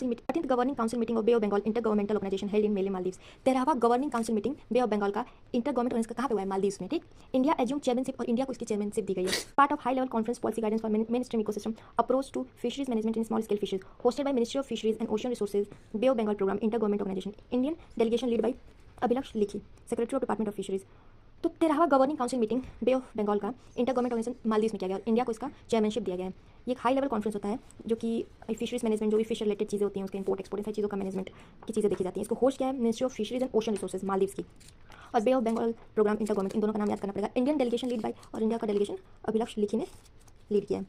Governing council meeting of Bay of Bengal inter governmental organisation held in Male Maldives. 13वां governing council meeting Bay of Bengal का inter government organisation कहाँ पे हुआ है? मालदीव्स में। ठीक, इंडिया एज्यूम चेयरमैनशिप और इंडिया को इसकी चेयरमैनशिप दी गई है। Part of high level conference policy guidance for mainstream ecosystem approach to fisheries management in small scale fishes hosted by ministry of fisheries and ocean resources Bay of Bengal programme inter government organisation Indian delegation lead by Abhilash Likhi secretary of department of fisheries. तो 13वां governing council meeting Bay of Bengal का inter government organisation Maldives में किया गया और India को इसका chairmanship दिया गया है। ये एक हाई लेवल कॉन्फ्रेंस होता है जो कि फिशरीज मैनेजमेंट, जो भी फिश रिलेटेड चीज़ें होती हैं, उसके इंपोर्ट एक्सपोर्ट सारी चीज़ों का मैनेजमेंट की चीज़ें देखी जाती हैं। इसको होस्ट किया है ministry of fisheries and ocean resources Maldives की, और Bay of Bengal programme inter government, इन दोनों का नाम याद करना पड़ेगा। इंडियन डेलीगेशन लीड बाय, और इंडिया का डेलीगेशन अभिलाष लिखी ने लीड किया है।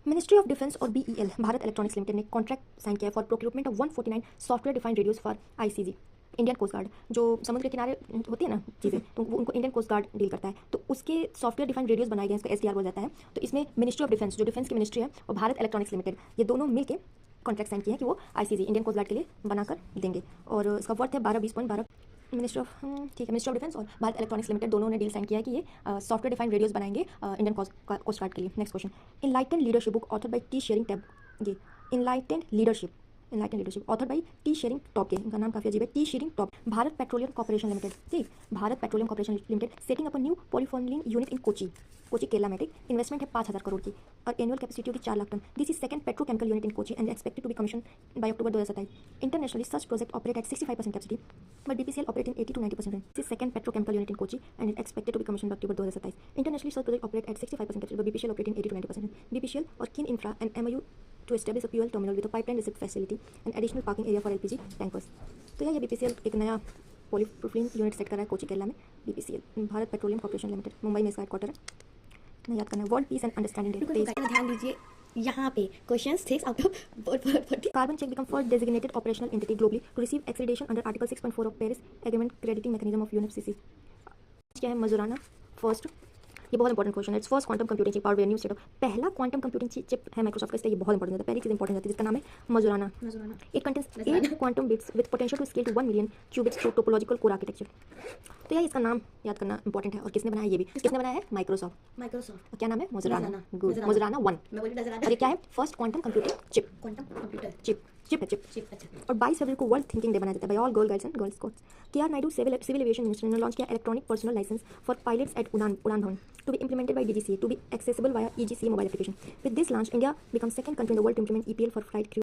मिनिस्ट्री ऑफ डिफेंस और बीईएल भारत इलेक्ट्रॉनिक्स लिमिटेड ने कॉन्ट्रैक्ट साइन किया है for procurement of 149 software defined radios for ICG. Indian coast guard, जो समुद्र के किनारे होती है ना चीज़ें, तो वो उनको इंडियन कोस्ट गार्ड डील करता है, तो उसके सॉफ्टवेयर डिफाइंड रेडियोज बनाए गए हैं, इसका एसडीआर बोला जाता है। तो इसमें मिनिस्ट्री ऑफ डिफेंस, जो डिफेंस की मिनिस्ट्री है, और भारत इलेक्ट्रॉनिक्स लिमिटेड, ये दोनों मिलकर कॉन्ट्रैक्ट साइन किए हैं कि वो आईसीजी इंडियन कोस्ट गार्ड के लिए बनाकर देंगे, और इसका वर्थ है 12 मिनिस्ट्री ऑफ ठीक है मिनिस्ट्री ऑफ डिफेंस और भारत इलेक्ट्रॉनिक्स लिमिटेड दोनों ने डील साइन किया है कि ये सॉफ्टवेयर डिफाइंड रेडियोज बनाएंगे इंडियन कोस्ट गार्ड के लिए। Next question, enlightened leadership book author by Tshering Tobgay, ये enlightened leadership author by Tshering Tobgay के, इनका नाम काफी अजीब है, Tshering Tobgay. Bharat Petroleum Corporation Limited, ठीक, Bharat Petroleum Corporation Limited setting up a new polypropylene unit in Kochi Kerala में। ठीक, इन्वेस्टमेंट है 5,000 करोड़ की और एनुअल कैपेसिटी होगी 4 lakh ton. This is second petrochemical unit in Kochi and expected to be commission by October 2027। Internationally such project operate at 65% capacity but BPCL operate in 80 to 90%। This second petrochemical unit in Kochi and expected to be commission by October 2027। Internationally such project operate at 65% capacity but BPCL operate in 80 to 90%। BPCL और Kinfra and MOU to establish a fuel terminal with a pipeline receipt facility and additional parking area for LPG tankers। तो ये BPCL एक नया polypropylene unit set कर रहा है कोची केरला में। BPCL Bharat Petroleum Corporation Limited, Mumbai में इसका हेडक्वार्टर है, नहीं याद करना है। World peace and understanding day, ध्यान दीजिए यहाँ पे questions 6 out of 40। Carbon check become first designated operational entity globally to receive accreditation under article 6.4 of Paris agreement crediting mechanism of UNFCC. क्या है मजुराना फर्स्ट, ये बहुत इंपॉर्टेंट क्वेश्चन है। It's first quantum computing chip, new state of, पहला quantum computing chip है Microsoft का, इसलिए ये बहुत इंपॉर्टेंट है। पहली चीज इंपॉर्टेंट होती है जिसका नाम है Majorana. It contains 8 quantum bits with potential to scale to 1 million qubits through topological core architecture. तो ये इसका नाम याद करना इंपॉर्टेंट है। और किसने बनाया? ये भी किसने बनाया है? माइक्रोसॉफ्ट। और क्या नाम है? मजुराना। गुड, मजुराना 1। और ये क्या है? First quantum computing chip, chip है। और 22 फरवरी को वर्ल्ड थिंकिंग डे मनाया जाता है by all girl guides and girls scouts. KR Naidu civil aviation minister ने लॉन्च किया electronic personal licence for pilots at Udaan Bhawan to be implemented by DGCA to be accessible via EGCA mobile application. With this launch, India becomes second country in the world to implement EPL for flight crew